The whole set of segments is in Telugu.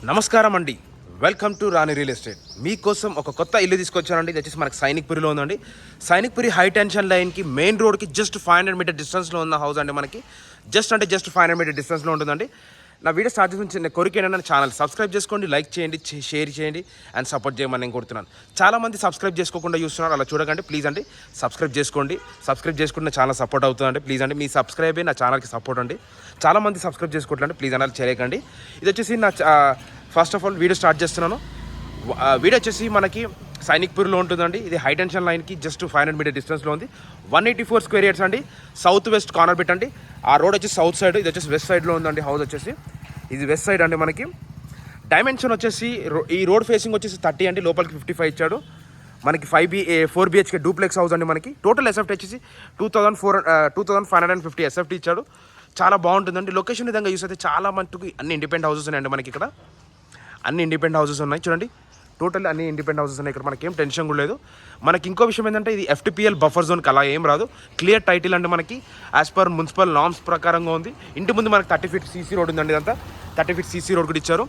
నమస్కారం అండి. Welcome to Rani real estate. మీకోసం ఒక కొత్త ఇల్లు తీసుకొచ్చానండి. ఇది వచ్చేసి మనకి సైనిక్పురిలో ఉందండి. సైనిక్పురి హై టెన్షన్ లైన్కి మెయిన్ రోడ్కి జస్ట్ 500 మీటర్ డిస్టెన్స్లో ఉన్న హౌస్ అండి. మనకి జస్ట్ 500 మీటర్ డిస్టెన్స్లో ఉంటుందండి. నా వీడియో స్టార్ట్ చేసిన చిన్న కోరికేనా, ఛానల్ సబ్స్క్రైబ్ చేసుకోండి, లైక్ చేయండి, షేర్ చేయండి అండ్ సపోర్ట్ చేయమని నేను కోరుతున్నాను. చాలామంది సబ్స్క్రైబ్ చేసుకోకుండా చూస్తున్నారు, అలా చూడకండి ప్లీజ్ అండి. సబ్స్క్రైబ్ చేసుకోండి. సబ్స్క్రైబ్ చేసుకుంటే ఛానల్ సపోర్ట్ అవుతుందండి. ప్లీజ్ అండి, మీ సబ్స్క్రైబే నా ఛానల్కి సపోర్ట్ అండి. చాలామంది సబ్స్క్రైబ్ చేసుకోవట్లండి, ప్లీజ్ అలా చేయకండి. ఇది వచ్చేసి నా first of all video start చేస్తున్నాను. వీడియో వచ్చేసి మనకి సైనిక్పూర్లో ఉంటుందండి. ఇది హై టెన్షన్ లైన్కి జస్ట్ 500 మీటర్ డిస్టెన్స్లో ఉంది. 184 స్క్వేర్ యార్డ్స్ అండి. సౌత్ వెస్ట్ కార్నర్ పెట్టండి. ఆ రోడ్ వచ్చి సౌత్ సైడ్, ఇది వచ్చేసి వెస్ట్ సైడ్లో ఉందండి. హౌస్ వచ్చేసి ఇది వెస్ట్ సైడ్ అండి. మనకి డైమెన్షన్ వచ్చేసి ఈ రోడ్ ఫేసింగ్ వచ్చేసి 30 అండి, లోపలికి 55 ఇచ్చాడు. మనకి 4 BHK డూప్లెక్స్ హౌస్ అండి. మనకి టోటల్ ఎస్ఎఫ్టీ వచ్చేసి 2550 ఎస్ఎఫ్టీ ఇచ్చాడు. చాలా బాగుంటుందండి. లొకేషన్ విధంగా చూస్తే చాలా మటుకు అన్ని ఇండిపెండెంట్ హౌసెస్ ఉన్నాయండి. మనకి ఇక్కడ అన్ని ఇండిపెండెంట్ హౌసెస్ ఉన్నాయి. చూడండి, టోటల్ అన్ని ఇండిపెండెంట్ హౌసెస్ ఉన్నాయి. ఇక్కడ మనకి ఏం టెన్షన్ కూడా లేదు. మనకి ఇంకో విషయం ఏంటంటే ఇది FTPL బఫర్ జోన్కి అలా ఏం రాదు. క్లియర్ టైటిల్ అంటే మనకి యాజ్ పర్ మున్సిపల్ నామ్స్ ప్రకారంగా ఉంది. ఇంటి ముందు మనకి 30 ఫీట్ CC రోడ్ ఉందండి. ఇదంతా 30 ఫీట్ CC రోడ్ కూడా ఇచ్చారు.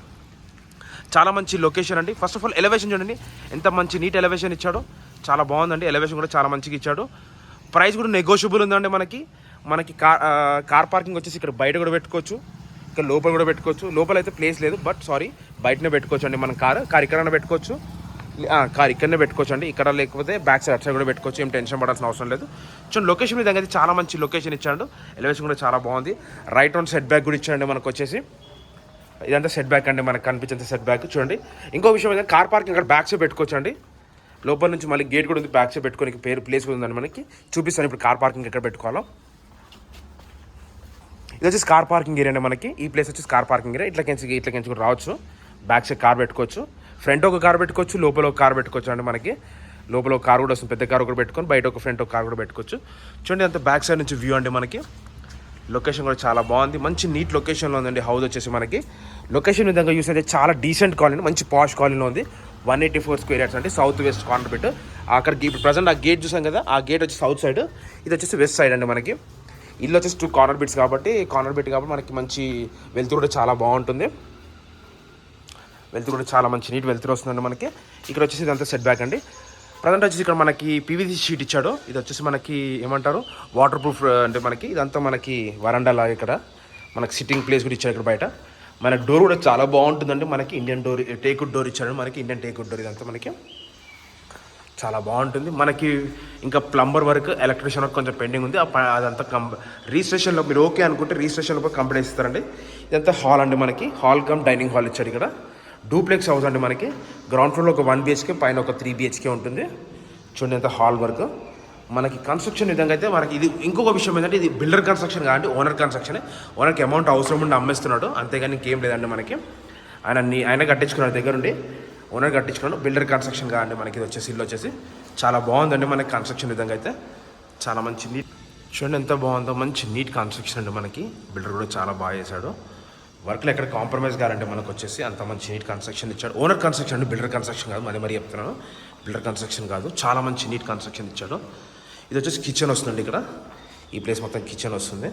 చాలా మంచి లొకేషన్ అండి. ఫస్ట్ ఆఫ్ ఆల్ ఎలివేషన్ చూడండి, ఎంత మంచి నీట్ ఎలివేషన్ ఇచ్చాడో. చాలా బాగుందండి. ఎలివేషన్ కూడా చాలా మంచిగా ఇచ్చాడు. ప్రైస్ కూడా నెగోషియబుల్ ఉందండి. మనకి కార్ పార్కింగ్ వచ్చేసి ఇక్కడ బయట కూడా పెట్టుకోవచ్చు, ఇక్కడ లోపల కూడా పెట్టుకోవచ్చు. లోపల అయితే ప్లేస్ లేదు, బయటనే పెట్టుకోవచ్చు అండి. మనం కార్ ఇక్కడనే పెట్టుకోవచ్చు, కార్ ఇక్కడనే పెట్టుకోవచ్చు అండి. ఇక్కడ లేకపోతే బ్యాక్ సైడ్ అటు సైడ్ కూడా పెట్టుకోవచ్చు. ఏం టెన్షన్ పడాల్సిన అవసరం లేదు. చూడండి, లొకేషన్ విధంగా అయితే చాలా మంచి లొకేషన్ ఇచ్చాడు. ఎలివేషన్ కూడా చాలా బాగుంది. రైట్ రౌండ్ సెట్ బ్యాక్ కూడా ఇచ్చాడండి. మనకు వచ్చేసి ఇదంతా సెట్ బ్యాక్ అండి, మనకు కనిపించేంత సెట్ బ్యాక్. చూడండి, ఇంకో విషయం ఏంటంటే కార్ పార్కింగ్ ఇక్కడ బ్యాక్ సైడ్ పెట్టుకోవచ్చు అండి. లోపల నుంచి మళ్ళీ గేట్ కూడా ఉంది, బ్యాక్ సైడ్ పెట్టుకోనికి ప్లేస్ కూడా ఉందండి. మనకి చూపిస్తాను ఇప్పుడు కార్ పార్కింగ్ ఎక్కడ పెట్టుకోవాలో. ఇది వచ్చేసి కార్ పార్కింగ్ ఏరియా అండి. మనకి ఈ ప్లేస్ వచ్చేసి కార్ పార్కింగ్ ఏరియా. ఇట్లకెంచి కూడా రావచ్చు. బ్యాక్ సైడ్ కార్ పెట్టుకోవచ్చు, ఫ్రంట్ ఒక కార్ పెట్టుకోవచ్చు, లోపల ఒక కార్ పెట్టుకోవచ్చు అండి. మనకి లోపల ఒక కార్ కూడా వస్తుంది, పెద్ద కార్ కూడా పెట్టుకొని బయట ఒక ఫ్రంట్ ఒక కార్ కూడా పెట్టుకోవచ్చు. చూడండి, అంత బ్యాక్ సైడ్ నుంచి వ్యూ అండి. మనకి లొకేషన్ కూడా చాలా బాగుంది. మంచి నీట్ లొకేషన్లో ఉందండి హౌస్ వచ్చేసి. మనకి లొకేషన్ విధంగా చూస్తే అయితే చాలా డీసెంట్ కాలనీ, మంచి పాష్ కాలనీలో ఉంది. 184 స్క్వేర్ యార్డ్స్ అంటే సౌత్ వెస్ట్ కార్నర్ పెట్టి అక్కడికి ఇప్పుడు ప్రజెంట్ ఆ గేట్ చూసాం కదా, ఆ గేట్ వచ్చి సౌత్ సైడ్, ఇది వచ్చేసి వెస్ట్ సైడ్ అండి. మనకి ఇల్లు వచ్చేసి 2 కార్నర్ బిట్ కాబట్టి మనకి మంచి వెలుతురు కూడా చాలా బాగుంటుంది. వెలుతురు కూడా చాలా మంచి నీట్ వెలుతురు వస్తుందండి. మనకి ఇక్కడ వచ్చేసి ఇదంతా సెట్ బ్యాక్ అండి. ప్రజెంట్ వచ్చేసి ఇక్కడ మనకి PVC షీట్ ఇచ్చాడు. ఇది వచ్చేసి మనకి ఏమంటారు, వాటర్ ప్రూఫ్ అంటే మనకి ఇదంతా మనకి వరండాలా, ఇక్కడ మనకి సిట్టింగ్ ప్లేస్ కూడా ఇచ్చాడు. ఇక్కడ బయట మనకి డోర్ కూడా చాలా బాగుంటుందండి. మనకి ఇండియన్ డోర్, టేక్వుడ్ డోర్ ఇచ్చాడు. మనకి ఇండియన్ టేక్వుడ్ డోర్. ఇదంతా మనకి చాలా బాగుంటుంది. మనకి ఇంకా ప్లంబర్ వర్క్, ఎలక్ట్రీషియన్ వర్క్ కొంచెం పెండింగ్ ఉంది. అదంతా రిజిస్ట్రేషన్లో మీరు ఓకే అనుకుంటే రిజిస్ట్రేషన్లో కంప్లీట్ ఇస్తారండి. ఇదంతా హాల్ అండి. మనకి హాల్ కమ్ డైనింగ్ హాల్ ఇచ్చాడు. ఇక్కడ డూప్లెక్స్ హౌస్ అండి. మనకి గ్రౌండ్ ఫ్లోర్లో ఒక 1 BHK, పైన ఒక 3 BHK ఉంటుంది. చూడండి, ఎంత హాల్ వర్క్. మనకి కన్స్ట్రక్షన్ విధంగా అయితే మనకి ఇది ఇంకొక విషయం ఏంటంటే ఇది బిల్డర్ కన్స్ట్రక్షన్ కాదండి, ఓనర్ కన్స్ట్రక్షన్. ఓనర్కి అమౌంట్ అవసరం ఉండి అమ్మేస్తున్నాడు, అంతేగాని ఇంకేం లేదండి. మనకి ఆయన కట్టించుకున్నాడు, దగ్గరుండి ఓనర్ కట్టించుకున్నాడు. బిల్డర్ కన్స్ట్రక్షన్ కాదండి. మనకి ఇది వచ్చేసి ఇల్లు వచ్చేసి చాలా బాగుందండి. మనకి కన్స్ట్రక్షన్ విధంగా అయితే చాలా మంచి నీట్. చూడండి ఎంత బాగుందో, మంచి నీట్ కన్స్ట్రక్షన్ అండి. మనకి బిల్డర్ కూడా చాలా బాగా చేశాడు. వర్క్లో ఎక్కడ కాంప్రమైజ్ కాదండి. మనకు వచ్చేసి అంత మంచి నీట్ కన్స్ట్రక్షన్ ఇచ్చాడు. ఓనర్ కన్స్ట్రక్షన్ అండి, బిల్డర్ కన్స్ట్రక్షన్ కాదు. మరి చెప్తున్నాను, బిల్డర్ కన్స్ట్రక్షన్ కాదు. చాలా మంచి నీట్ కన్స్ట్రక్షన్ ఇచ్చాడు. ఇది వచ్చేసి కిచెన్ వస్తుందండి. ఇక్కడ ఈ ప్లేస్ మొత్తం కిచెన్ వస్తుంది.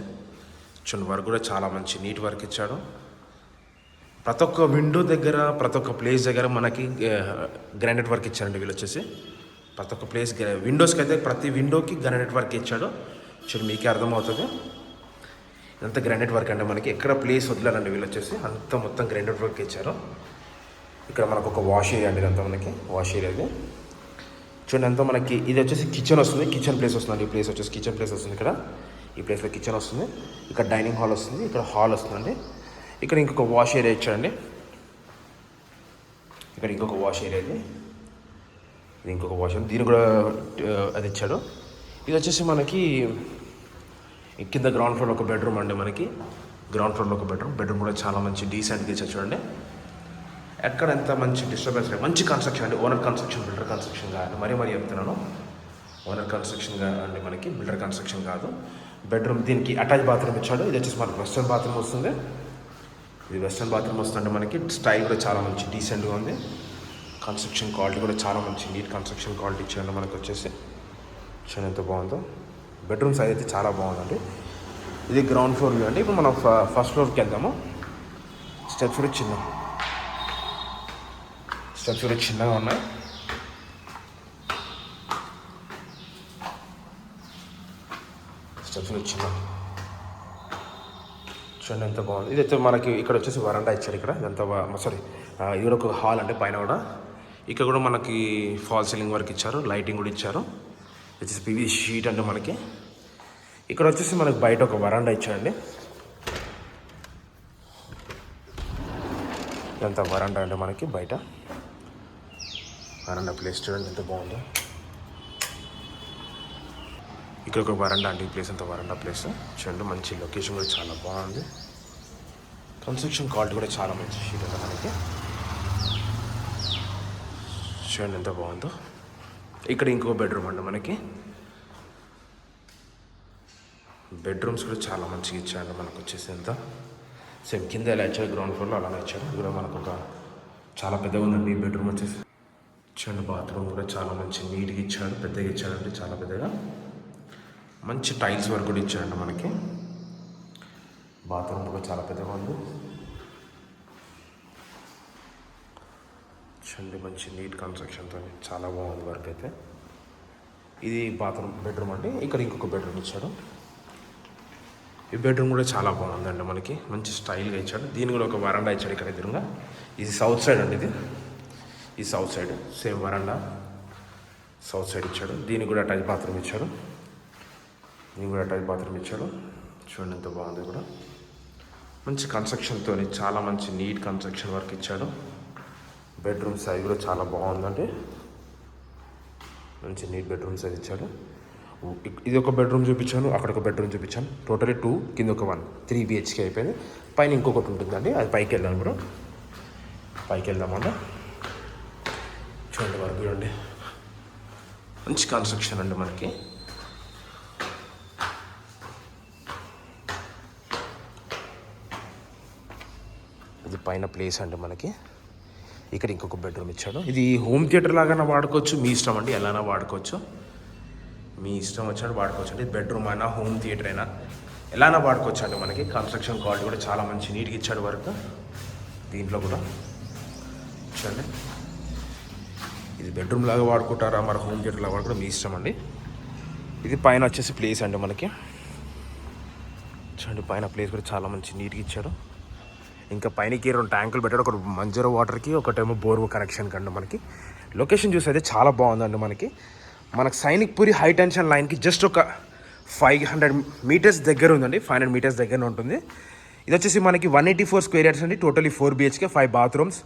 చూడండి, వర్క్ కూడా చాలా మంచి నీట్ వర్క్ ఇచ్చాడు. ప్రతి ఒక్క విండో దగ్గర, ప్రతి ఒక్క ప్లేస్ దగ్గర మనకి గ్రానైట్ వర్క్ ఇచ్చారండి. వీళ్ళు వచ్చేసి ప్రతి ఒక్క ప్లేస్ విండోస్కి అయితే ప్రతి విండోకి గ్రానైట్ వర్క్ ఇచ్చాడు. చూడండి, మీకే అర్థమవుతుంది. ఇదంతా గ్రానైట్ వర్క్ అండి. మనకి ఎక్కడ ప్లేస్ వదిలేరండి వీళ్ళు వచ్చేసి, అంతా మొత్తం గ్రానైట్ వర్క్ ఇచ్చారు. ఇక్కడ మనకు ఒక వాష్ ఏరియా అండి. ఇదంతా మనకి వాష్ ఏరియా ఇది. చూడండి, అంతా మనకి ఇది వచ్చేసి కిచెన్ వస్తుంది, కిచెన్ ప్లేస్ వస్తుందండి. ఈ ప్లేస్ వచ్చేసి కిచెన్ ప్లేస్ వస్తుంది. ఇక్కడ ఈ ప్లేస్లో కిచెన్ వస్తుంది. ఇక్కడ డైనింగ్ హాల్ వస్తుంది, ఇక్కడ హాల్ వస్తుందండి. ఇక్కడ ఇంకొక వాష్ ఏరియా ఇచ్చాడండి. ఇక్కడ ఇంకొక వాష్ ఏరియా ఇది ఇంకొక వాష్, దీన్ని కూడా అది ఇచ్చాడు. ఇది వచ్చేసి మనకి కింద గ్రౌండ్ ఫ్లోర్ ఒక బెడ్రూమ్ అండి. మనకి గ్రౌండ్ ఫ్లోర్లో ఒక బెడ్రూమ్ కూడా చాలా మంచి డీసెంట్గా ఇచ్చాడు. చూడండి, ఎక్కడ ఎంత మంచి డిస్టర్బెన్స్ లేదు. మంచి కన్స్ట్రక్షన్ అండి. ఓనర్ కన్స్ట్రక్షన్, బిల్డర్ కన్స్ట్రక్షన్ కాదు. మరీ చెప్తున్నాను, ఓనర్ కన్స్ట్రక్షన్ అండి. మనకి బిల్డర్ కన్స్ట్రక్షన్ కాదు. బెడ్రూమ్ దీనికి అటాచ్ బాత్రూమ్ ఇచ్చాడు. ఇది వచ్చేసి మనకి వెస్టర్న్ బాత్రూమ్ వస్తుంది. ఇది వెస్టర్న్ బాత్రూమ్ వస్తుందంటే మనకి స్టైల్ కూడా చాలా మంచి డీసెంట్గా ఉంది. కన్స్ట్రక్షన్ క్వాలిటీ కూడా చాలా మంచి నీట్ కన్స్ట్రక్షన్ క్వాలిటీ ఇచ్చాడు. మనకు వచ్చేసి చూడండి ఎంత బాగుందో. బెడ్రూమ్ సైజ్ అయితే చాలా బాగుందండి. ఇది గ్రౌండ్ ఫ్లోర్ వ్యూ అండి. ఇప్పుడు మనం ఫస్ట్ ఫ్లోర్కి వెళ్దాము. స్టెప్స్ కూడా చిన్న స్టెప్స్ కూడా చిన్నగా ఉన్నాయి. స్టెప్స్ కూడా చిన్నగా చూడండి ఎంత బాగుంది. ఇదైతే మనకి ఇక్కడ వచ్చేసి వరండా ఇచ్చారు. ఇక్కడ ఇదంతా సారీ ఇది కూడా ఒక హాల్ అంటే పైన కూడా. ఇక్కడ కూడా మనకి ఫాల్ సీలింగ్ వర్క్ ఇచ్చారు, లైటింగ్ కూడా ఇచ్చారు. వచ్చేసి పీవీసీ షీట్ అంటే మనకి. ఇక్కడ వచ్చేసి మనకి బయట ఒక వరండా ఇచ్చారండి. ఇదంతా వరండా అంటే మనకి బయట వరండా ప్లేస్ చూడండి ఎంత బాగుందో. ఇక్కడ ఒక వరండా అండి, ఈ ప్లేస్ అంతా వరండా ప్లేస్ చూడండి. మంచి లొకేషన్ కూడా చాలా బాగుంది. కన్స్ట్రక్షన్ క్వాలిటీ కూడా చాలా మంచి షీట్ ఉంది మనకి. చూడండి ఎంత బాగుందో. ఇక్కడ ఇంకో బెడ్రూమ్ అండి మనకి. బెడ్రూమ్స్ కూడా చాలా మంచిగా ఇచ్చారండి మనకు. వచ్చేసి ఎంత సేమ్ కింద ఎలా ఇచ్చారు గ్రౌండ్ ఫ్లోర్లో అలానే ఇచ్చారు. ఇది కూడా మనకు ఒక చాలా పెద్దగా ఉందండి ఈ బెడ్రూమ్ వచ్చేసి. చూడండి బాత్రూమ్ కూడా చాలా మంచి నీట్గా ఇచ్చాడు, పెద్దగా ఇచ్చాడండి, చాలా పెద్దగా. మంచి టైల్స్ వర్క్ కూడా ఇచ్చాడండి మనకి. బాత్రూమ్ కూడా చాలా పెద్దగా ఉంది. చూడండి మంచి నీట్ కన్స్ట్రక్షన్తో చాలా బాగుంది వర్క్ అయితే. ఇది బాత్రూమ్ బెడ్రూమ్ అండి. ఇక్కడ ఇంకొక బెడ్రూమ్ ఇచ్చాడు. ఈ బెడ్రూమ్ కూడా చాలా బాగుందండి మనకి. మంచి స్టైల్గా ఇచ్చాడు. దీని కూడా ఒక వరండా ఇచ్చాడు ఇక్కడ ఎదురుగా. ఇది సౌత్ సైడ్ అండి. ఇది సౌత్ సైడ్ సేమ్ వరండా సౌత్ సైడ్ ఇచ్చాడు. దీనికి కూడా అటాచ్ బాత్రూమ్ ఇచ్చాడు. దీనికి కూడా అటాచ్ బాత్రూమ్ ఇచ్చాడు. చూడండి ఎంత బాగుంది కూడా. మంచి కన్స్ట్రక్షన్తో చాలా మంచి నీట్ కన్స్ట్రక్షన్ వర్క్ ఇచ్చాడు. బెడ్రూమ్ సైజ్ కూడా చాలా బాగుందండి. మంచి నీట్ బెడ్రూమ్ సైజ్ ఇచ్చాడు. ఇది ఒక బెడ్రూమ్ చూపించాను, అక్కడ ఒక బెడ్రూమ్ చూపించాను. టోటలీ 2, కింద ఒక 1, 3 BHK అయిపోయింది. పైన ఇంకొకటి ఉంటుందండి, అది పైకి వెళ్దాం బ్రో. పైకి వెళ్దామన్నా. చూడండి వరకు చూడండి మంచి కన్స్ట్రక్షన్ అండి మనకి. ఇది పైన ప్లేస్ అండి మనకి. ఇక్కడ ఇంకొక బెడ్రూమ్ ఇచ్చాడు. ఇది హోమ్ థియేటర్ లాగానే వాడుకోవచ్చు, మీ ఇష్టం అండి, ఎలానా వాడుకోవచ్చు, మీ ఇష్టం వచ్చినట్టు వాడుకోవచ్చు అండి. బెడ్రూమ్ అయినా హోమ్ థియేటర్ అయినా ఎలానా వాడుకోవచ్చు అండి మనకి. కన్స్ట్రక్షన్ క్వాలిటీ కూడా చాలా మంచి నీట్గా ఇచ్చాడు వర్క్ దీంట్లో కూడా. చూడండి ఇది బెడ్రూమ్ లాగా వాడుకుంటారా మరి హోమ్ థియేటర్ లాగా వాడుకుంటారా మీ ఇష్టం అండి. ఇది పైన వచ్చేసి ప్లేస్ అండి మనకి. చూడండి పైన ప్లేస్ కూడా చాలా మంచి నీట్గా ఇచ్చాడు. ఇంకా పైనకి 2 ట్యాంకులు పెట్టాడు, ఒకటి మంజరో వాటర్కి, ఒకటేమో బోర్ కనెక్షన్కి అండి మనకి. లొకేషన్ చూసి అయితే చాలా బాగుందండి మనకి. మనకు సైనిక్ పూరి హై టెన్షన్ లైన్కి జస్ట్ ఒక 500 మీటర్స్ దగ్గర ఉందండి. 500 మీటర్స్ దగ్గర ఉంటుంది. ఇది వచ్చేసి మనకి 184 స్క్వేర్ యార్డ్స్ అండి. Totally 4 BHK, 5 bathrooms.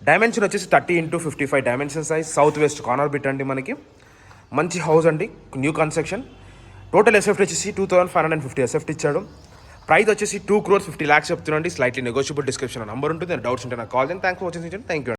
డైమెన్షన్ వచ్చేసి 30x55 dimension size. South west corner bit అండి మనకి. మంచి హౌస్ అండి, న్యూ కన్స్ట్రక్షన్. టోటల్ ఎస్ఎఫ్టీ వచ్చేసి 2550 ఎస్ఎఫ్టీ ఇచ్చాడు. ప్రైస్ వచ్చేసి 2,50,00,000 చెప్తున్నాండి. Slightly negotiable. డిస్క్రిప్షన్ నెంబర్ ఉంటుంది. డౌట్స్ ఉంటే నాకు కాల్ చేయండి. Thanks for watching. Thank you.